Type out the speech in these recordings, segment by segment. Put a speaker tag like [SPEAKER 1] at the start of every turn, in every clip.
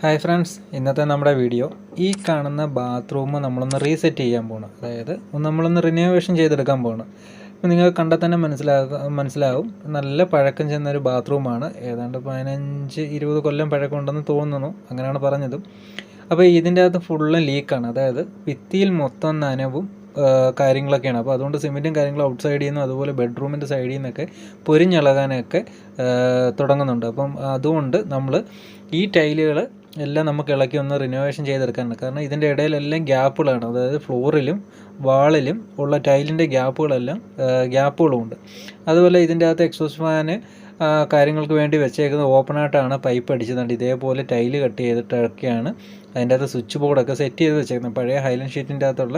[SPEAKER 1] Hi friends, ഇന്നത്തെ നമ്മുടെ video ഈ കാണുന്ന ബാത്റൂം നമ്മളൊന്ന് റീസെറ്റ് ചെയ്യാൻ പോകണം. അതായത് നമ്മളൊന്ന് റിനോവേഷൻ ചെയ്തെടുക്കാൻ പോകണം. അപ്പോൾ നിങ്ങൾക്ക് കണ്ടാൽ തന്നെ മനസ്സിലാവും നല്ല പഴക്കം ചെന്നൊരു ബാത്റൂമാണ്. ഏതാണ്ട് 15-20 കൊല്ലം പഴക്കമുണ്ടെന്ന് തോന്നുന്നു, അങ്ങനെയാണ് പറഞ്ഞതും. അപ്പോൾ ഇതിൻ്റെ അകത്ത് ഫുള്ളും ലീക്കാണ്. അതായത് ഭിത്തിയിൽ മൊത്തം നനവും കാര്യങ്ങളൊക്കെയാണ്. അപ്പോൾ അതുകൊണ്ട് സിമെൻറ്റും കാര്യങ്ങളും ഔട്ട് സൈഡിൽ നിന്നും അതുപോലെ ബെഡ്റൂമിൻ്റെ സൈഡിൽ നിന്നൊക്കെ പൊരിഞ്ഞിളകാനൊക്കെ തുടങ്ങുന്നുണ്ട്. അപ്പം അതുകൊണ്ട് നമ്മൾ ഈ ടൈലുകൾ എല്ലാം നമുക്ക് ഇളക്കി ഒന്ന് റിനോവേഷൻ ചെയ്തെടുക്കാനുണ്ട്. കാരണം ഇതിൻ്റെ ഇടയിലെല്ലാം ഗ്യാപ്പുകളാണ്. അതായത് ഫ്ലോറിലും വാളിലും ഉള്ള ടൈലിൻ്റെ ഗ്യാപ്പുകളും ഉണ്ട്. അതുപോലെ ഇതിൻ്റെ അകത്ത് എക്സോസ്റ്റ് ഫാന് കാര്യങ്ങൾക്ക് വേണ്ടി വെച്ചേക്കുന്ന ഓപ്പണായിട്ടാണ് പൈപ്പ് അടിച്ചതുകൊണ്ട് ഇതേപോലെ ടൈല് കട്ട് ചെയ്തിട്ടൊക്കെയാണ് അതിൻ്റെ അകത്ത് സ്വിച്ച് ബോർഡൊക്കെ സെറ്റ് ചെയ്ത് വെച്ചേക്കുന്നത്. പഴയ ഹൈലൻഡ് ഷീറ്റിൻ്റെ അകത്തുള്ള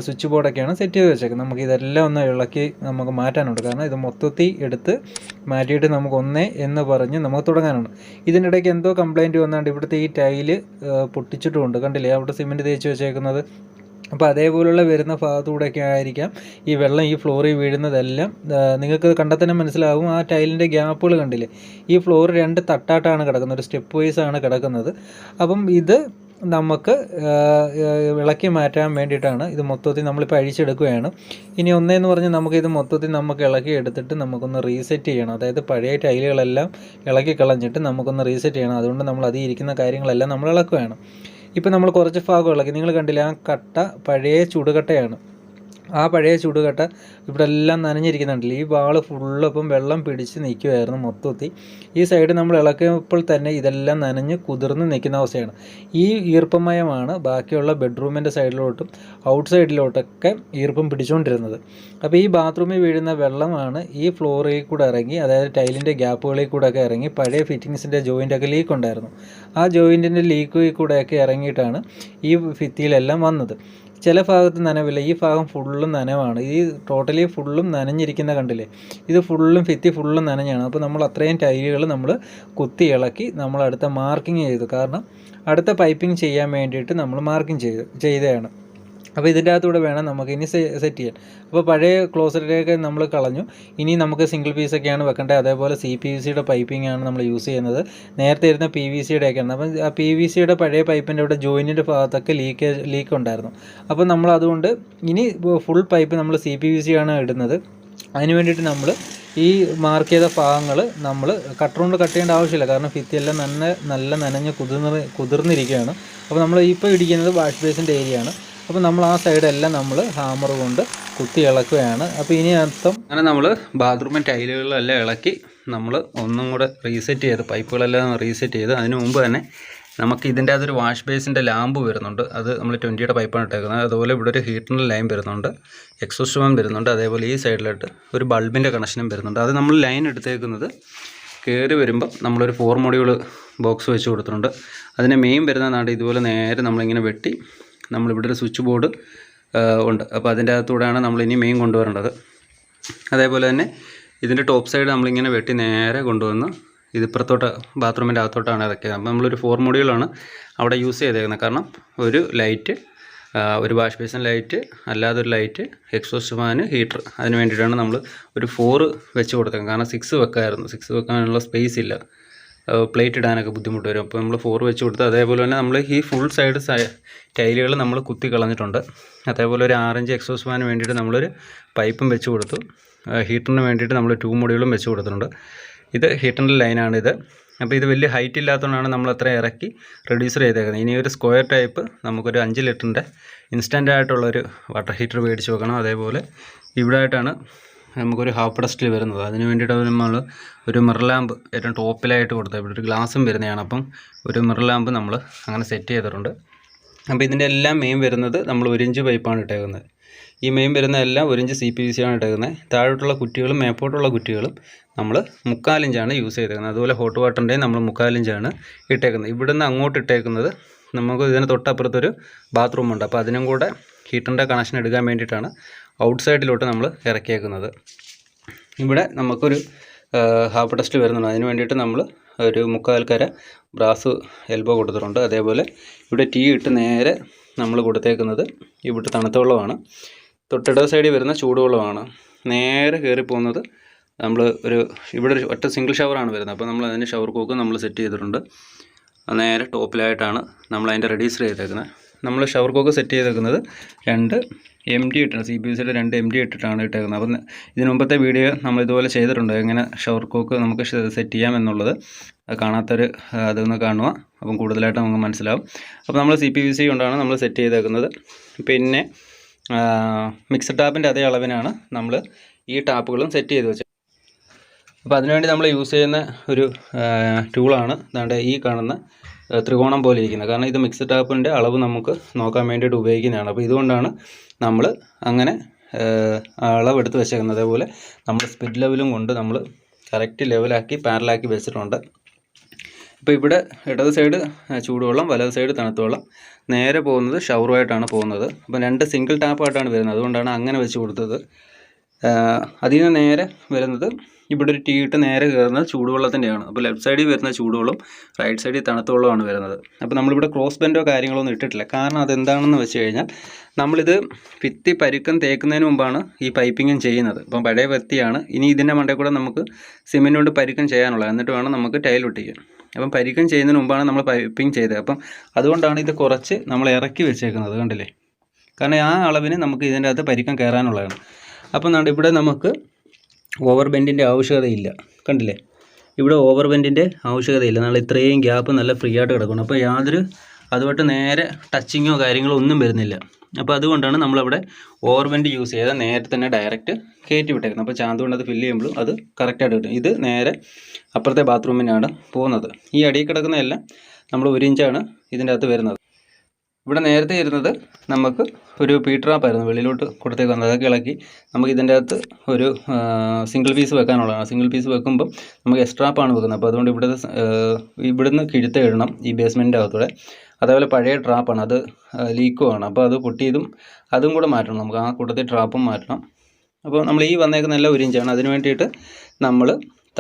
[SPEAKER 1] സ്വിച്ച് ബോർഡൊക്കെയാണ് സെറ്റ് ചെയ്ത് വെച്ചേക്കുന്നത്. നമുക്ക് ഇതെല്ലാം ഒന്ന് ഇളക്കി നമുക്ക് മാറ്റാനുണ്ട്. കാരണം ഇത് മൊത്തത്തിൽ എടുത്ത് മാറ്റിയിട്ട് നമുക്ക് ഒന്നേ എന്ന് പറഞ്ഞ് നമുക്ക് തുടങ്ങാനുണ്ട്. ഇതിൻ്റെ ഇടയ്ക്ക് എന്തോ കംപ്ലയിൻറ്റ് വന്നുകൊണ്ട് ഇവിടുത്തെ ഈ ടൈല് പൊട്ടിച്ചിട്ടുമുണ്ട്. കണ്ടില്ലേ, അവിടെ സിമെൻറ്റ് തേച്ച് വെച്ചേക്കുന്നത്. അപ്പോൾ അതേപോലുള്ള വരുന്ന ഭാഗത്തൂടെയൊക്കെ ആയിരിക്കാം ഈ വെള്ളം ഈ ഫ്ലോറിൽ വീഴുന്നതെല്ലാം. നിങ്ങൾക്ക് കണ്ടാൽ തന്നെ മനസ്സിലാവും, ആ ടൈലിൻ്റെ ഗ്യാപ്പുകൾ കണ്ടില്ലേ. ഈ ഫ്ലോർ 2 തട്ടായിട്ടാണ് കിടക്കുന്നത്, ഒരു സ്റ്റെപ്പ് വൈസാണ് കിടക്കുന്നത്. അപ്പം ഇത് നമുക്ക് ഇളക്കി മാറ്റാൻ വേണ്ടിയിട്ടാണ് ഇത് മൊത്തത്തിൽ നമ്മളിപ്പോൾ അഴിച്ചെടുക്കുകയാണ്. ഇനി ഒന്നേന്ന് പറഞ്ഞാൽ നമുക്കിത് മൊത്തത്തിൽ നമുക്ക് ഇളക്കി എടുത്തിട്ട് നമുക്കൊന്ന് റീസെറ്റ് ചെയ്യണം. അതായത് പഴയ ടൈലുകളെല്ലാം ഇളക്കി കളഞ്ഞിട്ട് നമുക്കൊന്ന് റീസെറ്റ് ചെയ്യണം. അതുകൊണ്ട് നമ്മൾ അതിൽ ഇരിക്കുന്ന കാര്യങ്ങളെല്ലാം നമ്മൾ ഇളക്കുകയാണ്. ഇപ്പം നമ്മൾ കുറച്ച് ഭാഗം ഇളക്കി, നിങ്ങൾ കണ്ടില്ല, ആ കട്ട പഴയ ചുടുകട്ടയാണ്. ആ പഴയ ചുടുകട്ട ഇവിടെ എല്ലാം നനഞ്ഞിരിക്കുന്നുണ്ടല്ലോ. ഈ വാള് ഫുള്ളിപ്പം വെള്ളം പിടിച്ച് നിൽക്കുമായിരുന്നു മൊത്തത്തിൽ. ഈ സൈഡ് നമ്മൾ ഇളക്കിയപ്പോൾ തന്നെ ഇതെല്ലാം നനഞ്ഞ് കുതിർന്ന് നിൽക്കുന്ന അവസ്ഥയാണ്. ഈ ഈർപ്പമയമാണ് ബാക്കിയുള്ള ബെഡ്റൂമിൻ്റെ സൈഡിലോട്ടും ഔട്ട് സൈഡിലോട്ടൊക്കെ ഈർപ്പം പിടിച്ചുകൊണ്ടിരുന്നത്. അപ്പോൾ ഈ ബാത്റൂമിൽ വീഴുന്ന വെള്ളമാണ് ഈ ഫ്ലോറിൽ കൂടെ ഇറങ്ങി, അതായത് ടൈലിൻ്റെ ഗ്യാപ്പുകളിൽ കൂടെയൊക്കെ ഇറങ്ങി പഴയ ഫിറ്റിങ്സിൻ്റെ ജോയിൻ്റൊക്കെ ലീക്ക് ഉണ്ടായിരുന്നു. ആ ജോയിൻറ്റിൻ്റെ ലീക്കിൽ കൂടെയൊക്കെ ഇറങ്ങിയിട്ടാണ് ഈ ഭിത്തിയിലെല്ലാം വന്നത്. ചില ഭാഗത്ത് നനവില്ല, ഈ ഭാഗം ഫുള്ളും നനവാണ്. ഈ ടോട്ടലി ഫുള്ളും നനഞ്ഞിരിക്കുന്ന കണ്ടില്ലേ, ഇത് ഫുള്ളും ഭിത്തി ഫുള്ളും നനഞ്ഞാണ്. അപ്പോൾ നമ്മൾ അത്രയും ടൈലുകൾ നമ്മൾ കുത്തി ഇളക്കി നമ്മൾ അടുത്ത മാർക്കിങ് ചെയ്തു. കാരണം അടുത്ത പൈപ്പിംഗ് ചെയ്യാൻ വേണ്ടിയിട്ട് നമ്മൾ മാർക്കിങ് ചെയ്തതാണ്. അപ്പോൾ ഇതിൻ്റെ അകത്തൂടെ വേണം നമുക്ക് ഇനി സെറ്റ് ചെയ്യാൻ. അപ്പോൾ പഴയ ക്ലോസറ്റിലേക്ക് നമ്മൾ കളഞ്ഞു. ഇനി നമുക്ക് സിംഗിൾ പീസൊക്കെയാണ് വെക്കേണ്ടത്. അതേപോലെ CPVCയുടെ പൈപ്പിംഗ് ആണ് നമ്മൾ യൂസ് ചെയ്യുന്നത്. നേരത്തെ ഇരുന്ന PVCയുടെ ഒക്കെയാണ്. അപ്പം ആ PVCയുടെ പഴയ പൈപ്പിൻ്റെ അവിടെ ജോയിൻറ്റിൻ്റെ ഭാഗത്തൊക്കെ ലീക്ക് ഉണ്ടായിരുന്നു. അപ്പോൾ നമ്മൾ അതുകൊണ്ട് ഇനി ഫുൾ പൈപ്പ് നമ്മൾ CPVC ആണ് ഇടുന്നത്. അതിന് വേണ്ടിയിട്ട് നമ്മൾ ഈ മാർക്ക് ചെയ്ത ഭാഗങ്ങൾ നമ്മൾ കട്ടർ കൊണ്ട് കട്ട് ചെയ്യേണ്ട ആവശ്യമില്ല. കാരണം ഭിത്തിയെല്ലാം നല്ല നനഞ്ഞ് കുതിർന്നിരിക്കുകയാണ്. അപ്പോൾ നമ്മൾ ഇപ്പോൾ ഇടിക്കുന്നത് വാഷ് ബേസിൻ്റെ ഏരിയയാണ്. അപ്പോൾ നമ്മൾ ആ സൈഡെല്ലാം നമ്മൾ ഹാമർ കൊണ്ട് കുത്തി ഇളക്കുകയാണ്. അപ്പോൾ ഇനി അങ്ങനെ നമ്മൾ ബാത്റൂമിൻ്റെ ടൈലുകളെല്ലാം ഇളക്കി നമ്മൾ ഒന്നും കൂടെ റീസെറ്റ് ചെയ്ത് പൈപ്പുകളെല്ലാം റീസെറ്റ് ചെയ്ത് അതിന് മുമ്പ് തന്നെ നമുക്ക് ഇതിൻ്റെ അകത്തൊരു വാഷ് ബേസിൻ്റെ ലാമ്പ് വരുന്നുണ്ട്. അത് നമ്മൾ 20യുടെ പൈപ്പാണ് ഇട്ടേക്കുന്നത്. അതുപോലെ ഇവിടെ ഒരു ഹീറ്ററിൻ്റെ ലൈൻ വരുന്നുണ്ട്, എക്സോസ്റ്റ് ഫാൻ വരുന്നുണ്ട്. അതേപോലെ ഈ സൈഡിലായിട്ട് ഒരു ബൾബിൻ്റെ കണക്ഷനും വരുന്നുണ്ട്. അത് നമ്മൾ ലൈൻ എടുത്തേക്കുന്നത് കയറി വരുമ്പോൾ നമ്മളൊരു 4 മൊഡ്യൂൾ ബോക്സ് വെച്ച് കൊടുത്തിട്ടുണ്ട്. അതിന് മെയിൻ വരുന്നതാണ് ഇതുപോലെ നേരെ നമ്മളിങ്ങനെ വെട്ടി നമ്മളിവിടെ ഒരു സ്വിച്ച് ബോർഡ് ഉണ്ട്. അപ്പോൾ അതിൻ്റെ അകത്തൂടെയാണ് നമ്മളിനി മെയിൻ കൊണ്ടുവരേണ്ടത്. അതേപോലെ തന്നെ ഇതിൻ്റെ ടോപ്പ് സൈഡ് നമ്മളിങ്ങനെ വെട്ടി നേരെ കൊണ്ടുവന്ന് ഇതിപ്പുറത്തോട്ട് ബാത്റൂമിൻ്റെ അകത്തോട്ടാണ് ഇറക്കിയത്. അപ്പോൾ നമ്മളൊരു 4 മൊഡ്യൂളാണ് അവിടെ യൂസ് ചെയ്തേക്കുന്നത്. കാരണം ഒരു ലൈറ്റ്, ഒരു വാഷ് ബേസിൻ ലൈറ്റ്, അല്ലാതൊരു ലൈറ്റ്, എക്സോസ്റ്റ് ഫാന്, ഹീറ്റർ, അതിന് വേണ്ടിയിട്ടാണ് നമ്മൾ ഒരു 4 വെച്ച് കൊടുത്തേക്കുന്നത്. കാരണം 6 വെക്കാമായിരുന്നു. 6 വെക്കാനുള്ള സ്പേസ് ഇല്ല, പ്ലേറ്റ് ഇടാനൊക്കെ ബുദ്ധിമുട്ട് വരും. അപ്പോൾ നമ്മൾ 4 വെച്ച് കൊടുത്ത്. അതേപോലെ തന്നെ നമ്മൾ ഈ ഫുൾ സൈഡ് ടൈലുകൾ നമ്മൾ കുത്തി കളഞ്ഞിട്ടുണ്ട്. അതേപോലെ ഒരു 6 ഇഞ്ച് എക്സോസ്റ്റ് ഫാന് വേണ്ടിയിട്ട് നമ്മളൊരു പൈപ്പും വെച്ച് കൊടുത്തു. ഹീറ്ററിന് വേണ്ടിയിട്ട് നമ്മൾ 2 മൊഡ്യൂളും വെച്ച് കൊടുത്തിട്ടുണ്ട്. ഇത് ഹീറ്ററിൻ്റെ ലൈനാണിത്. അപ്പോൾ ഇത് വലിയ ഹൈറ്റ് ഇല്ലാത്തതുകൊണ്ടാണ് നമ്മൾ അത്ര ഇറക്കി റെഡ്യൂസർ ചെയ്തേക്കുന്നത്. ഇനി ഒരു സ്ക്വയർ ടൈപ്പ് നമുക്കൊരു 5 ലിറ്ററിൻ്റെ ഇൻസ്റ്റൻ്റ് ആയിട്ടുള്ളൊരു വാട്ടർ ഹീറ്റർ മേടിച്ച് വെക്കണം. അതേപോലെ ഇവിടെ ആയിട്ടാണ് നമുക്കൊരു ഹാഫ് പെഡസ്റ്റൽ വരുന്നത്. അതിന് വേണ്ടിയിട്ട് നമ്മൾ ഒരു മിറർ ലാമ്പ് ഏറ്റവും ടോപ്പിലായിട്ട് കൊടുത്തത്. ഇവിടെ ഒരു ഗ്ലാസും വരുന്നതാണ്. അപ്പം ഒരു മിറർ ലാമ്പ് നമ്മൾ അങ്ങനെ സെറ്റ് ചെയ്തിട്ടുണ്ട്. അപ്പോൾ ഇതിൻ്റെ എല്ലാം മെയിൻ വരുന്നത് നമ്മൾ 1 ഇഞ്ച് പൈപ്പാണ് ഇട്ടേക്കുന്നത്. ഈ മെയിൻ വരുന്ന എല്ലാം 1 ഇഞ്ച് CPVC ആണ് ഇട്ടേക്കുന്നത്. താഴോട്ടുള്ള കുറ്റികളും മേപ്പോട്ടുള്ള കുറ്റികളും നമ്മൾ 3/4 ഇഞ്ചാണ് യൂസ് ചെയ്തേക്കുന്നത്. അതുപോലെ ഹോട്ട് വാട്ടറിൻ്റെയും നമ്മൾ 3/4 ഇഞ്ചാണ് ഇട്ടേക്കുന്നത്. ഇവിടുന്ന് അങ്ങോട്ട് ഇട്ടേക്കുന്നത് നമുക്ക് ഇതിന് തൊട്ടപ്പുറത്തൊരു ബാത്റൂമുണ്ട്. അപ്പോൾ അതിനും കൂടെ ഹീറ്ററിൻ്റെ കണക്ഷൻ എടുക്കാൻ വേണ്ടിയിട്ടാണ് ഔട്ട് സൈഡിലോട്ട് നമ്മൾ ഇറക്കിയേക്കുന്നത്. ഇവിടെ നമുക്കൊരു ഹാഫ് പെഡസ്റ്റൽ വരുന്നുണ്ട്. അതിന് വേണ്ടിയിട്ട് നമ്മൾ ഒരു 3/4 കര ബ്രാസ് എൽബോ കൊടുത്തിട്ടുണ്ട്. അതേപോലെ ഇവിടെ ടീ ഇട്ട് നേരെ നമ്മൾ കൊടുത്തേക്കുന്നത് ഇവിടെ തണുത്ത വെള്ളമാണ്. തൊട്ടിട സൈഡിൽ വരുന്ന ചൂടുവെള്ളമാണ്. നേരെ കയറി പോകുന്നത് നമ്മൾ ഇവിടെ ഒരു ഒറ്റ സിംഗിൾ ഷവറാണ് വരുന്നത്. അപ്പോൾ നമ്മൾ അതിന് ഷവർ കോക്ക് നമ്മൾ സെറ്റ് ചെയ്തിട്ടുണ്ട്.
[SPEAKER 2] നേരെ ടോപ്പിലായിട്ടാണ് നമ്മൾ അതിൻ്റെ രജിസ്റ്റർ ചെയ്തേക്കുന്നത്. നമ്മൾ ഷവർ കോക്ക് സെറ്റ് ചെയ്തേക്കുന്നത് 2 MD ഇട്ടാണ്, CPVCയുടെ 2 MD ഇട്ടിട്ടാണ് ഇട്ടേക്കുന്നത്. അപ്പം ഇതിന് മുമ്പത്തെ വീഡിയോ നമ്മൾ ഇതുപോലെ ചെയ്തിട്ടുണ്ട്, എങ്ങനെ ഷവർ കോക്ക് നമുക്ക് സെറ്റ് ചെയ്യാം എന്നുള്ളത്. അത് കാണാത്തൊരു അതൊന്ന് കാണുക, അപ്പം കൂടുതലായിട്ട് നമുക്ക് മനസ്സിലാവും. അപ്പോൾ നമ്മൾ CPVC കൊണ്ടാണ് നമ്മൾ സെറ്റ് ചെയ്തേക്കുന്നത്. പിന്നെ മിക്സഡ് ടാപ്പിൻ്റെ അതേ അളവിനാണ് നമ്മൾ ഈ ടാപ്പുകളും സെറ്റ് ചെയ്ത് വെച്ചത്. അപ്പോൾ അതിനുവേണ്ടി നമ്മൾ യൂസ് ചെയ്യുന്ന ഒരു ടൂളാണ് ദാണ്ടെ ഈ കാണുന്ന ത്രികോണം പോലെ ഇരിക്കുന്നത്. കാരണം ഇത് മിക്സഡ് ടാപ്പിൻ്റെ അളവ് നമുക്ക് നോക്കാൻ വേണ്ടിയിട്ട് ഉപയോഗിക്കുന്നതാണ്. അപ്പോൾ ഇതുകൊണ്ടാണ് നമ്മൾ അങ്ങനെ അളവെടുത്ത് വെച്ചേക്കുന്നത്. അതേപോലെ നമ്മൾ സ്പിഡ് ലെവലും കൊണ്ട് നമ്മൾ കറക്റ്റ് ലെവലാക്കി പാരലാക്കി വെച്ചിട്ടുണ്ട്. ഇപ്പോൾ ഇവിടെ ഇടത് സൈഡ് ചൂടുവെള്ളം, വലത് സൈഡ് തണുത്ത വെള്ളം, നേരെ പോകുന്നത് ഷവറുമായിട്ടാണ് പോകുന്നത്. അപ്പോൾ 2 സിംഗിൾ ടാപ്പായിട്ടാണ് വരുന്നത്, അതുകൊണ്ടാണ് അങ്ങനെ വെച്ച് കൊടുത്തത്. അതിൽ നിന്ന് നേരെ വരുന്നത് ഇവിടെ ഒരു ടീ ഇട്ട് നേരെ കയറുന്നത് ചൂടുവെള്ളത്തിൻ്റെയാണ്. അപ്പോൾ ലെഫ്റ്റ് സൈഡിൽ വരുന്ന ചൂടുവെള്ളം, റൈറ്റ് സൈഡിൽ തണുത്ത വെള്ളമാണ് വരുന്നത്. അപ്പോൾ നമ്മളിവിടെ ക്രോസ് ബെൻഡോ കാര്യങ്ങളോ ഒന്നും ഇട്ടിട്ടില്ല. കാരണം അതെന്താണെന്ന് വെച്ച് കഴിഞ്ഞാൽ നമ്മളിത് ഭിത്തി പരുക്കം തേക്കുന്നതിന് മുമ്പാണ് ഈ പൈപ്പിങ്ങും ചെയ്യുന്നത്. അപ്പം പഴയ ഭിത്തിയാണ്. ഇനി ഇതിൻ്റെ മണ്ടയിൽ കൂടെ നമുക്ക് സിമെൻറ്റ് കൊണ്ട് പരുക്കം ചെയ്യാനുള്ളത്, എന്നിട്ട് വേണം നമുക്ക് ടൈൽ ഒട്ടിക്കാൻ. അപ്പം പരുക്കം ചെയ്യുന്നതിന് മുമ്പാണ് നമ്മൾ പൈപ്പിംഗ് ചെയ്തത്. അപ്പം അതുകൊണ്ടാണ് ഇത് കുറച്ച് നമ്മൾ ഇറക്കി വെച്ചേക്കുന്നത്, കണ്ടില്ലേ? കാരണം ആ അളവിന് നമുക്ക് ഇതിൻ്റെ അകത്ത് പരുക്കം കയറാനുള്ളതാണ്. അപ്പം ഇവിടെ നമുക്ക് ഓവർ ബെൻഡിൻ്റെ ആവശ്യകതയില്ല, കണ്ടില്ലേ? ഇവിടെ ഓവർ ബെൻഡിൻ്റെ ആവശ്യകതയില്ല. നമ്മൾ ഇത്രയും ഗ്യാപ്പ് നല്ല ഫ്രീ ആയിട്ട് കിടക്കണം. അപ്പോൾ യാതൊരു അതുമായിട്ട് നേരെ ടച്ചിങ്ങോ കാര്യങ്ങളോ ഒന്നും വരുന്നില്ല. അപ്പോൾ അതുകൊണ്ടാണ് നമ്മളവിടെ ഓവർ ബെൻഡ് യൂസ് ചെയ്താൽ നേരെ തന്നെ ഡയറക്റ്റ് കയറ്റി വിട്ടേക്കുന്നത്. അപ്പോൾ ചാന്ത് കൊണ്ട് അത് ഫില്ല് ചെയ്യുമ്പോഴും അത് കറക്റ്റായിട്ട് കിട്ടും. ഇത് നേരെ അപ്പുറത്തെ ബാത്റൂമിനാണ് പോകുന്നത്. ഈ അടിയിൽ കിടക്കുന്നതെല്ലാം നമ്മൾ 1 ഇഞ്ചാണ് ഇതിൻ്റെ അകത്ത് വരുന്നത്. ഇവിടെ നേരത്തെ ഇരുന്നത് നമുക്ക് ഒരു പീട്രാപ്പായിരുന്നു, വെളിയിലോട്ട് കൊടുത്തേക്കുന്നത്. അതൊക്കെ ഇളക്കി നമുക്ക് ഇതിൻ്റെ അകത്ത് ഒരു സിംഗിൾ പീസ് വെക്കാനുള്ളതാണ്. സിംഗിൾ പീസ് വെക്കുമ്പം നമുക്ക് എക്സ്ട്രാപ്പാണ് വെക്കുന്നത്. അപ്പോൾ അതുകൊണ്ട് ഇവിടുന്ന് കിഴുത്ത ഇടണം ഈ ബേസ്മെൻറ്റിൻ്റെ അകത്തൂടെ. അതേപോലെ പഴയ ട്രാപ്പാണ്, അത് ലീക്കുമാണ്. അപ്പോൾ അത് പൊട്ടിയതും അതും കൂടെ മാറ്റണം. നമുക്ക് ആ കൂട്ടത്തിൽ ട്രാപ്പും മാറ്റണം. അപ്പോൾ നമ്മൾ ഈ വന്നേക്കുന്ന എല്ലാം 1 ഇഞ്ചാണ്. അതിന് വേണ്ടിയിട്ട് നമ്മൾ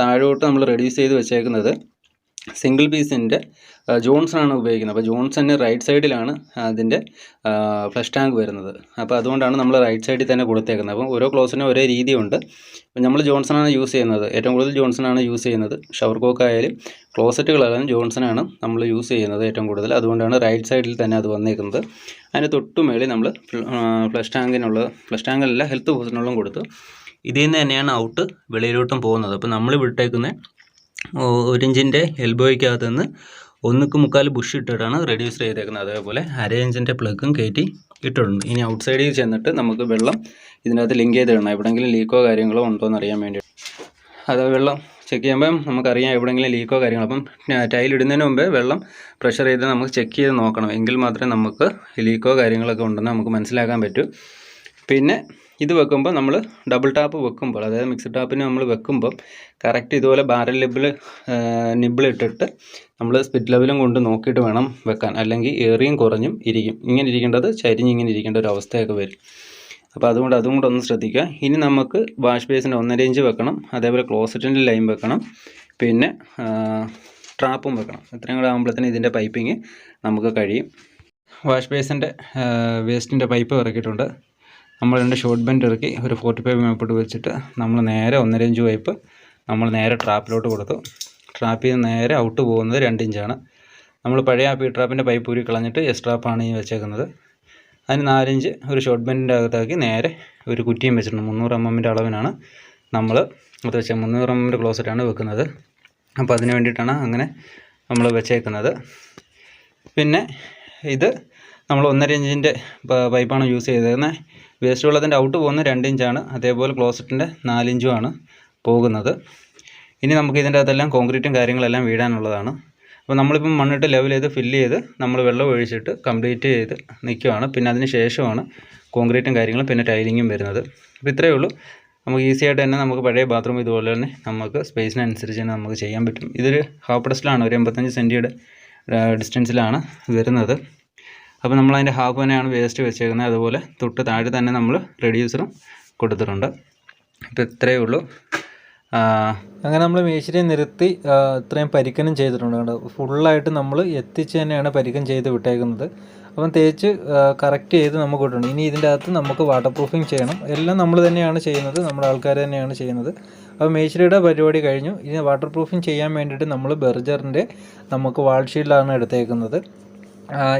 [SPEAKER 2] താഴോട്ട് നമ്മൾ റെഡ്യൂസ് ചെയ്ത് വെച്ചേക്കുന്നത് സിംഗിൾ പീസിൻ്റെ ജോൺസണാണ് ഉപയോഗിക്കുന്നത്. അപ്പോൾ ജോൺസന് റൈറ്റ് സൈഡിലാണ് അതിൻ്റെ ഫ്ലഷ് ടാങ്ക് വരുന്നത്. അപ്പോൾ അതുകൊണ്ടാണ് നമ്മൾ റൈറ്റ് സൈഡിൽ തന്നെ കൊടുത്തേക്കുന്നത്. അപ്പം ഓരോ ക്ലോസിനും ഒരേ രീതിയുണ്ട്. അപ്പം നമ്മൾ ജോൺസണാണ് യൂസ് ചെയ്യുന്നത്, ഏറ്റവും കൂടുതൽ ജോൺസണാണ് യൂസ് ചെയ്യുന്നത്. ഷവർ കോക്കായാലും ക്ലോസറ്റുകളായാലും ജോൺസണാണ് നമ്മൾ യൂസ് ചെയ്യുന്നത് ഏറ്റവും കൂടുതൽ. അതുകൊണ്ടാണ് റൈറ്റ് സൈഡിൽ തന്നെ അത് വന്നേക്കുന്നത്. അതിന് തൊട്ടുമേളിൽ നമ്മൾ ഫ്ലഷ് ടാങ്കിനുള്ള ഹെൽത്ത് പോസിനുള്ളും കൊടുത്തു. ഇതിൽ നിന്ന് തന്നെയാണ് ഔട്ട് വെളിയിലോട്ടും പോകുന്നത്. അപ്പോൾ നമ്മൾ വിട്ടേക്കുന്ന 1 ഇഞ്ചിൻ്റെ എൽബോയ്ക്കകത്ത് നിന്ന് 1.25 ബുഷ് ഇട്ടിട്ടാണ് റെഡ്യൂസ് ചെയ്തേക്കുന്നത്. അതേപോലെ 1/2 ഇഞ്ചിൻ്റെ പ്ലഗും കയറ്റി ഇട്ടിട്ടുണ്ട്. ഇനി ഔട്ട് സൈഡിൽ ചെന്നിട്ട് നമുക്ക് വെള്ളം ഇതിനകത്ത് ലിങ്ക് ചെയ്തിടണം, എവിടെയെങ്കിലും ലീക്കോ കാര്യങ്ങളോ ഉണ്ടോ എന്ന് അറിയാൻ വേണ്ടി. അത് വെള്ളം ചെക്ക് ചെയ്യുമ്പം നമുക്കറിയാം എവിടെയെങ്കിലും ലീക്കോ കാര്യങ്ങളോ. അപ്പം ടൈൽ ഇടുന്നതിന് മുമ്പേ വെള്ളം പ്രഷർ ചെയ്ത് നമുക്ക് ചെക്ക് ചെയ്ത് നോക്കണം, എങ്കിൽ മാത്രമേ നമുക്ക് ലീക്കോ കാര്യങ്ങളൊക്കെ ഉണ്ടെന്ന് നമുക്ക് മനസ്സിലാക്കാൻ പറ്റൂ. പിന്നെ ഇത് വെക്കുമ്പോൾ നമ്മൾ ഡബിൾ ടാപ്പ് വെക്കുമ്പോൾ, അതായത് മിക്സഡ് ടാപ്പിന് നമ്മൾ വെക്കുമ്പോൾ കറക്റ്റ് ഇതുപോലെ ബാരൽ നിബിളിട്ടിട്ട് നമ്മൾ സ്പിറ്റ് ലെവലും കൊണ്ട് നോക്കിയിട്ട് വേണം വെക്കാൻ. അല്ലെങ്കിൽ ഏറിയും കുറഞ്ഞും ഇരിക്കും. ഇങ്ങനെ ഇരിക്കേണ്ടത് ചരിഞ്ഞിങ്ങനെ ഇരിക്കേണ്ട ഒരു അവസ്ഥയൊക്കെ വരും. അപ്പോൾ അതുകൊണ്ട് അതും കൂടെ ഒന്ന് ശ്രദ്ധിക്കുക. ഇനി നമുക്ക് വാഷ് ബേസിൻ്റെ 1.5 ഇഞ്ച് വെക്കണം. അതേപോലെ ക്ലോസറ്റിൻ്റെ ലൈൻ വെക്കണം. പിന്നെ ട്രാപ്പും വെക്കണം. ഇത്രയും കൂടെ ആകുമ്പോഴത്തേന് ഇതിൻ്റെ പൈപ്പിങ് നമുക്ക് കഴിയും. വാഷ് ബേസിൻ്റെ വേസ്റ്റിൻ്റെ പൈപ്പ് ഇറക്കിയിട്ടുണ്ട്. നമ്മൾ 2 ഷോർട്ട് ബെൻഡ് ഇറക്കി ഒരു 45 മേപ്പോട്ട് വെച്ചിട്ട് നമ്മൾ നേരെ 1.5 ഇഞ്ച് പൈപ്പ് നമ്മൾ നേരെ ട്രാപ്പിലോട്ട് കൊടുത്തു. ട്രാപ്പിൽ നിന്ന് നേരെ ഔട്ട് പോകുന്നത് 2 ഇഞ്ചാണ്. നമ്മൾ പഴയ ആ പീട്രാപ്പിൻ്റെ പൈപ്പ് ഊരി കളഞ്ഞിട്ട് എക്സ്ട്രാപ്പാണ് ഈ വെച്ചേക്കുന്നത്. അതിന് 4 ഇഞ്ച് ഒരു ഷോർട്ട് ബെൻഡിൻ്റെ അകത്താക്കി നേരെ ഒരു കുറ്റിയും വെച്ചിട്ടുണ്ട്. 300 mm അളവിനാണ് നമ്മൾ അത് വെച്ചാൽ 300 mm ക്ലോസറ്റാണ് വെക്കുന്നത്. അപ്പോൾ അതിന് വേണ്ടിയിട്ടാണ് അങ്ങനെ നമ്മൾ വെച്ചേക്കുന്നത്. പിന്നെ ഇത് നമ്മൾ 1.5 ഇഞ്ചിൻ്റെ പൈപ്പാണ് യൂസ് ചെയ്തേക്കുന്നത്. വേസ്റ്റ് വെള്ളത്തിൻ്റെ ഔട്ട് പോകുന്നത് 2 ഇഞ്ചാണ്. അതേപോലെ ക്ലോസറ്റിൻ്റെ 4 ഇഞ്ചുമാണ് പോകുന്നത്. ഇനി നമുക്ക് ഇതിൻ്റെ അകത്തെല്ലാം കോൺക്രീറ്റും കാര്യങ്ങളെല്ലാം വീഴാനുള്ളതാണ്. അപ്പോൾ നമ്മളിപ്പം മണ്ണിട്ട് ലെവൽ ചെയ്ത് ഫില്ല് ചെയ്ത് നമ്മൾ വെള്ളം ഒഴിച്ചിട്ട് കംപ്ലീറ്റ് ചെയ്ത് നിൽക്കുകയാണ്. പിന്നെ അതിന് ശേഷമാണ് കോൺക്രീറ്റും കാര്യങ്ങളും പിന്നെ ടൈലിങ്ങും വരുന്നത്. അപ്പോൾ ഇത്രയേ ഉള്ളൂ. നമുക്ക് ഈസി ആയിട്ട് തന്നെ നമുക്ക് പഴയ ബാത്റൂം ഇതുപോലെ തന്നെ നമുക്ക് സ്പേസിനനുസരിച്ച് തന്നെ നമുക്ക് ചെയ്യാൻ പറ്റും. ഇതൊരു ഹാഫ് പെഡസ്റ്റലാണ്, ഒരു 85 സെൻറ്റിയുടെ ഡിസ്റ്റൻസിലാണ് വരുന്നത്. അപ്പോൾ നമ്മളതിൻ്റെ ഹാഫ് തന്നെയാണ് വേസ്റ്റ് വെച്ചേക്കുന്നത്. അതുപോലെ തൊട്ട് താഴെ തന്നെ നമ്മൾ റെഡ്യൂസറും കൊടുത്തിട്ടുണ്ട്. അപ്പോൾ ഇത്രയേ ഉള്ളൂ.
[SPEAKER 1] അങ്ങനെ നമ്മൾ മേശിരിയെ നിർത്തി ഇത്രയും പരിക്കനും ചെയ്തിട്ടുണ്ട്. കണ്ടോ, ഫുള്ളായിട്ട് നമ്മൾ എത്തിച്ച് തന്നെയാണ് പരിക്കം ചെയ്ത് വിട്ടേക്കുന്നത്. അപ്പം തേച്ച് കറക്റ്റ് ചെയ്ത് നമുക്ക് വിട്ടുണ്ട്. ഇനി ഇതിൻ്റെ അകത്ത് നമുക്ക് വാട്ടർ പ്രൂഫിങ് ചെയ്യണം. എല്ലാം നമ്മൾ തന്നെയാണ് ചെയ്യുന്നത്, നമ്മുടെ ആൾക്കാർ തന്നെയാണ് ചെയ്യുന്നത്. അപ്പോൾ മേശിരിയുടെ പരിപാടി കഴിഞ്ഞു. ഇനി വാട്ടർ പ്രൂഫിങ് ചെയ്യാൻ വേണ്ടിയിട്ട് നമ്മൾ ബെർജറിൻ്റെ നമുക്ക് വാൾ ഷീൽഡാണ് എടുത്തേക്കുന്നത്.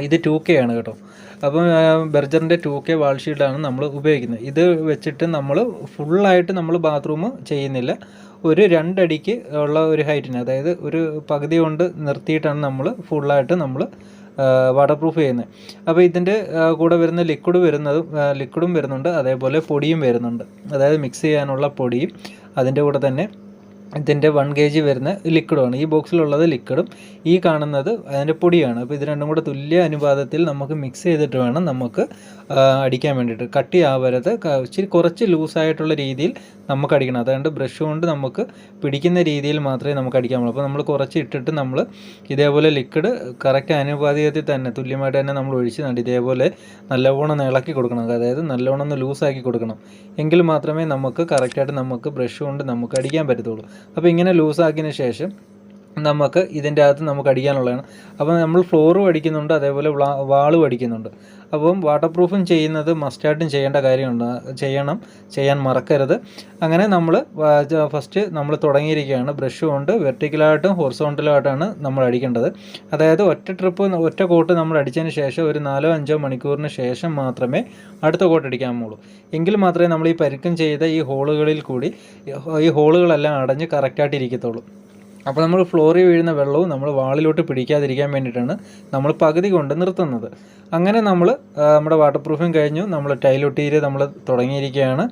[SPEAKER 1] ഇത് 2K ആണ് കേട്ടോ. അപ്പം ബെർജറിൻ്റെ 2K വാൾ ഷീൽഡാണ് നമ്മൾ ഉപയോഗിക്കുന്നത്. ഇത് വെച്ചിട്ട് നമ്മൾ ഫുള്ളായിട്ട് നമ്മൾ ബാത്റൂം ചെയ്യുന്നില്ല. ഒരു 2 അടിക്ക് ഉള്ള ഒരു ഹൈറ്റിന്, അതായത് ഒരു പകുതി കൊണ്ട് നിർത്തിയിട്ടാണ് നമ്മൾ ഫുള്ളായിട്ട് നമ്മൾ വാട്ടർ പ്രൂഫ് ചെയ്യുന്നത്. അപ്പോൾ ഇതിൻ്റെ കൂടെ വരുന്ന ലിക്വിഡും വരുന്നുണ്ട്, അതേപോലെ പൊടിയും വരുന്നുണ്ട്. അതായത് മിക്സ് ചെയ്യാനുള്ള പൊടിയും അതിൻ്റെ കൂടെ തന്നെ ഇതിൻ്റെ 1 kg വരുന്ന ലിക്വിഡുമാണ്. ഈ ബോക്സിലുള്ളത് ലിക്വിഡും ഈ കാണുന്നത് അതിൻ്റെ പൊടിയാണ്. അപ്പോൾ ഇത് രണ്ടും കൂടെ തുല്യ അനുപാതത്തിൽ നമുക്ക് മിക്സ് ചെയ്തിട്ട് വേണം നമുക്ക് അടിക്കാൻ വേണ്ടിയിട്ട്. കട്ടിയാവരുത്, ഇച്ചിരി കുറച്ച് ലൂസായിട്ടുള്ള രീതിയിൽ നമുക്ക് അടിക്കണം. അതുകൊണ്ട് ബ്രഷ് കൊണ്ട് നമുക്ക് പിടിക്കുന്ന രീതിയിൽ മാത്രമേ നമുക്ക് അടിക്കാൻ പറ്റുള്ളൂ. അപ്പോൾ നമ്മൾ കുറച്ച് ഇട്ടിട്ട് നമ്മൾ ഇതേപോലെ ലിക്വിഡ് കറക്റ്റ് അനുപാതത്തിൽ തന്നെ തുല്യമായിട്ട് തന്നെ നമ്മൾ ഒഴിച്ച് ഇതേപോലെ നല്ലവണ്ണം ഇളക്കി കൊടുക്കണം. അതായത് നല്ലവണ്ണം ഒന്ന് ലൂസാക്കി കൊടുക്കണം. എങ്കിൽ മാത്രമേ നമുക്ക് കറക്റ്റായിട്ട് നമുക്ക് ബ്രഷ് കൊണ്ട് നമുക്ക് അടിക്കാൻ പറ്റത്തുള്ളൂ. അപ്പോൾ ഇങ്ങനെ ലൂസാക്കിയതിന് ശേഷം നമുക്ക് ഇതിൻ്റെ അകത്ത് നമുക്ക് അടിക്കാനുള്ളതാണ്. അപ്പോൾ നമ്മൾ ഫ്ലോറും അടിക്കുന്നുണ്ട്, അതേപോലെ വാളും അടിക്കുന്നുണ്ട്. അപ്പം വാട്ടർ പ്രൂഫും ചെയ്യുന്നത് മസ്റ്റായിട്ടും ചെയ്യേണ്ട കാര്യമുണ്ട്, ചെയ്യാൻ മറക്കരുത്. അങ്ങനെ നമ്മൾ ഫസ്റ്റ് നമ്മൾ തുടങ്ങിയിരിക്കുകയാണ്. ബ്രഷ് കൊണ്ട് വെർട്ടിക്കലായിട്ടും ഹൊറിസോണ്ടലായിട്ടാണ് നമ്മൾ അടിക്കേണ്ടത്. അതായത് ഒറ്റ കോട്ട് നമ്മൾ അടിച്ചതിന് ശേഷം ഒരു 4-5 മണിക്കൂറിന് ശേഷം മാത്രമേ അടുത്ത കോട്ട് അടിക്കാമുള്ളൂ. എങ്കിൽ മാത്രമേ നമ്മൾ ഈ പരുക്കം ചെയ്ത ഈ ഹോളുകളിൽ കൂടി ഈ ഹോളുകളെല്ലാം അടഞ്ഞ് കറക്റ്റായിട്ട് ഇരിക്കത്തുള്ളൂ. അപ്പോൾ നമ്മൾ ഫ്ലോറിൽ വീഴുന്ന വെള്ളവും നമ്മൾ വാളിലോട്ട് പിടിക്കാതിരിക്കാൻ വേണ്ടിയിട്ടാണ് നമ്മൾ പകുതി കൊണ്ട് നിർത്തുന്നത്. അങ്ങനെ നമ്മൾ നമ്മുടെ വാട്ടർ പ്രൂഫിങ് കഴിഞ്ഞു. നമ്മൾ ടൈലൊട്ടിയിൽ നമ്മൾ തുടങ്ങിയിരിക്കുകയാണ്.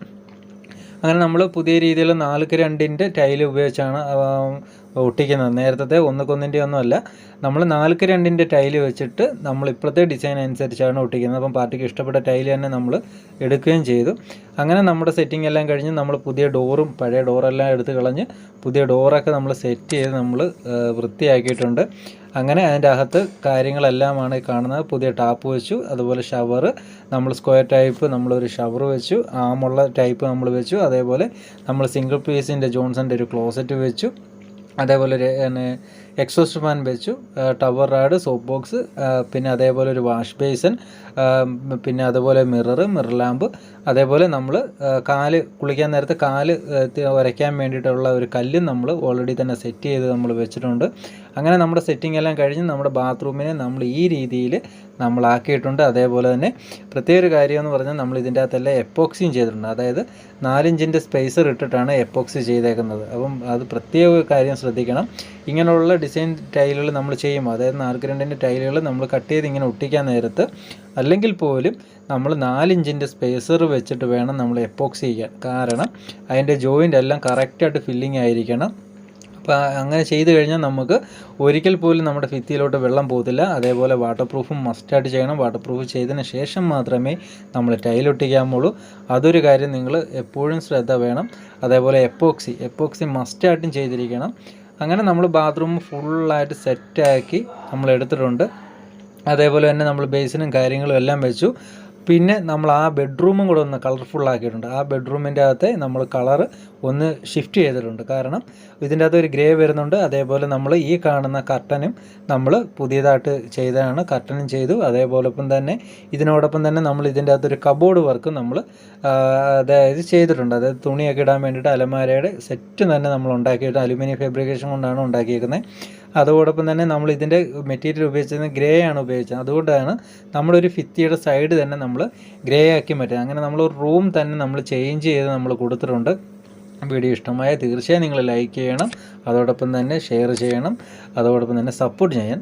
[SPEAKER 1] അങ്ങനെ നമ്മൾ പുതിയ രീതിയിൽ 4x2 ടൈല് ഉപയോഗിച്ചാണ് ഒട്ടിക്കുന്നത്. നേരത്തെ 1x1 ഒന്നുമല്ല, നമ്മൾ 4x2 ടൈല് വെച്ചിട്ട് നമ്മൾ ഇപ്പോഴത്തെ ഡിസൈൻ അനുസരിച്ചാണ് ഒട്ടിക്കുന്നത്. അപ്പം പാർട്ടിക്ക് ഇഷ്ടപ്പെട്ട ടൈല് തന്നെ നമ്മൾ എടുക്കുകയും ചെയ്തു. അങ്ങനെ നമ്മുടെ സെറ്റിംഗ് എല്ലാം കഴിഞ്ഞ് നമ്മൾ പുതിയ ഡോറും പഴയ ഡോറെല്ലാം എടുത്ത് കളഞ്ഞ് പുതിയ ഡോറൊക്കെ നമ്മൾ സെറ്റ് ചെയ്ത് നമ്മൾ വൃത്തിയാക്കിയിട്ടുണ്ട്. അങ്ങനെ അതിൻ്റെ അകത്ത് കാര്യങ്ങളെല്ലാമാണ് കാണുന്നത്. പുതിയ ടാപ്പ് വെച്ചു, അതുപോലെ ഷവർ നമ്മൾ സ്ക്വയർ ടൈപ്പ് നമ്മളൊരു ഷവർ വെച്ചു, ആമുള്ള ടൈപ്പ് നമ്മൾ വെച്ചു. അതേപോലെ നമ്മൾ സിംഗിൾ പീസിൻ്റെ ജോൺസൻ്റെ ഒരു ക്ലോസറ്റ് വെച്ചു. അതേപോലെ ഒരു എക്സോസ്റ്റ് ഫാൻ വെച്ചു, ടവർ റാഡ്, സോപ്പ് ബോക്സ്, പിന്നെ അതേപോലെ ഒരു വാഷ് ബേസിൻ, പിന്നെ അതുപോലെ മിറർ ലാമ്പ്, അതേപോലെ നമ്മൾ കുളിക്കാൻ നേരത്തെ കാല് ഉരയ്ക്കാൻ വേണ്ടിയിട്ടുള്ള ഒരു കല്ലും നമ്മൾ ഓൾറെഡി തന്നെ സെറ്റ് ചെയ്ത് നമ്മൾ വെച്ചിട്ടുണ്ട്. അങ്ങനെ നമ്മുടെ സെറ്റിംഗ് എല്ലാം കഴിഞ്ഞ് നമ്മുടെ ബാത്റൂമിനെ നമ്മൾ ഈ രീതിയിൽ നമ്മളാക്കിയിട്ടുണ്ട്. അതേപോലെ തന്നെ പ്രത്യേക ഒരു കാര്യം എന്ന് പറഞ്ഞാൽ നമ്മൾ ഇതിൻ്റെ അകത്തെല്ലാം എപ്പോക്സിയും ചെയ്തിട്ടുണ്ട്. അതായത് 4 ഇഞ്ചിൻ്റെ സ്പേസർ ഇട്ടിട്ടാണ് എപ്പോക്സി ചെയ്തേക്കുന്നത്. അപ്പം അത് പ്രത്യേക കാര്യം ശ്രദ്ധിക്കണം. ഇങ്ങനെയുള്ള ഡിസൈൻ ടൈലുകൾ നമ്മൾ ചെയ്യുമ്പോൾ, അതായത് 4x2 ടൈലുകൾ നമ്മൾ കട്ട് ചെയ്ത് ഇങ്ങനെ ഒട്ടിക്കാൻ നേരത്ത് അല്ലെങ്കിൽ പോലും നമ്മൾ 4 ഇഞ്ചിൻ്റെ സ്പേസർ വെച്ചിട്ട് വേണം നമ്മൾ എപ്പോക്സി ചെയ്യാൻ. കാരണം അതിൻ്റെ ജോയിൻ്റ് എല്ലാം കറക്റ്റായിട്ട് ഫില്ലിംഗ് ആയിരിക്കണം. അപ്പോൾ അങ്ങനെ ചെയ്ത് കഴിഞ്ഞാൽ നമുക്ക് ഒരിക്കൽ പോലും നമ്മുടെ ഭിത്തിയിലോട്ട് വെള്ളം പോകത്തില്ല. അതേപോലെ വാട്ടർ പ്രൂഫും മസ്റ്റായിട്ട് ചെയ്യണം. വാട്ടർ പ്രൂഫ് ചെയ്തതിന് ശേഷം മാത്രമേ നമ്മൾ ടൈലൊട്ടിക്കാമുള്ളൂ. അതൊരു കാര്യം നിങ്ങൾ എപ്പോഴും ശ്രദ്ധ വേണം. അതേപോലെ എപ്പോക്സി മസ്റ്റായിട്ടും ചെയ്തിരിക്കണം. അങ്ങനെ നമ്മൾ ബാത്റൂം ഫുള്ളായിട്ട് സെറ്റാക്കി നമ്മൾ എടുത്തിട്ടുണ്ട്. അതേപോലെ തന്നെ നമ്മൾ ബേസിനും കാര്യങ്ങളും എല്ലാം വെച്ചു. പിന്നെ നമ്മൾ ആ ബെഡ്റൂമും കൂടെ ഒന്ന് കളർഫുള്ളാക്കിയിട്ടുണ്ട്. ആ ബെഡ്റൂമിൻ്റെ അകത്തെ നമ്മൾ കളറ് ഒന്ന് ഷിഫ്റ്റ് ചെയ്തിട്ടുണ്ട്. കാരണം ഇതിൻ്റെ അകത്ത് ഒരു ഗ്രേ വരുന്നുണ്ട്. അതേപോലെ നമ്മൾ ഈ കാണുന്ന കർട്ടനും നമ്മൾ പുതിയതായിട്ട് ചെയ്തതാണ്. കർട്ടനും ചെയ്തു. അതേപോലൊപ്പം തന്നെ ഇതിനോടൊപ്പം തന്നെ നമ്മൾ ഇതിൻ്റെ അകത്തൊരു കബോർഡ് വർക്ക് നമ്മൾ അതായത് ചെയ്തിട്ടുണ്ട്. അതായത് തുണിയൊക്കെ ഇടാൻ വേണ്ടിയിട്ട് അലമാരയുടെ സെറ്റ് തന്നെ നമ്മൾ ഉണ്ടാക്കിയിട്ട് അലുമിനിയം ഫാബ്രിക്കേഷൻ കൊണ്ടാണ് ഉണ്ടാക്കിയിരിക്കുന്നത്. അതോടൊപ്പം തന്നെ നമ്മൾ ഇതിൻ്റെ മെറ്റീരിയൽ ഉപയോഗിച്ചത് ഗ്രേ ആണ് ഉപയോഗിച്ചത്. അതുകൊണ്ടാണ് നമ്മളൊരു ഭിത്തിയുടെ സൈഡ് തന്നെ നമ്മൾ ഗ്രേ ആക്കി മാറ്റുക. അങ്ങനെ നമ്മളൊരു റൂം തന്നെ നമ്മൾ ചേഞ്ച് ചെയ്ത് നമ്മൾ കൊടുത്തിട്ടുണ്ട്. വീഡിയോ ഇഷ്ടമായ തീർച്ചയായും നിങ്ങൾ ലൈക്ക് ചെയ്യണം, അതോടൊപ്പം തന്നെ ഷെയർ ചെയ്യണം, അതോടൊപ്പം തന്നെ സപ്പോർട്ട് ചെയ്യാൻ